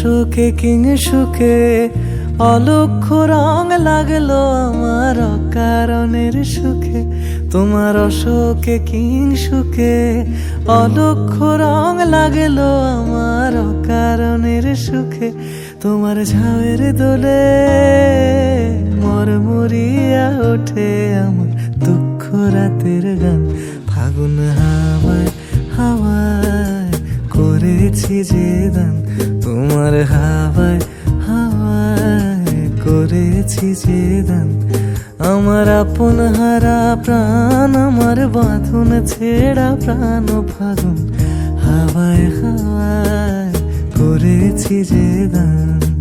অশোকে king সুখে অলক্ষ্য রং লাগলো আমার অকারণের সুখে। তোমার অশোকে কিং সুখে অলক্ষ্য রং লাগলো আমার অকারণের সুখে। তোমার ঝাউয়ের দোলে মরমরিয়া ওঠে আমার দুঃখ রাতের গান। ফাগুন হাওয়ায় হাওয়ায় করেছি যে দান, তোমার হাওয়ায় হাওয়ায় করেছি যে দান। আমার আপন হারা প্রাণ, আমার বাঁধন ছেঁড়া প্রাণ ফাগুন হাওয়ায় হাওয়ায় করেছি যে দান।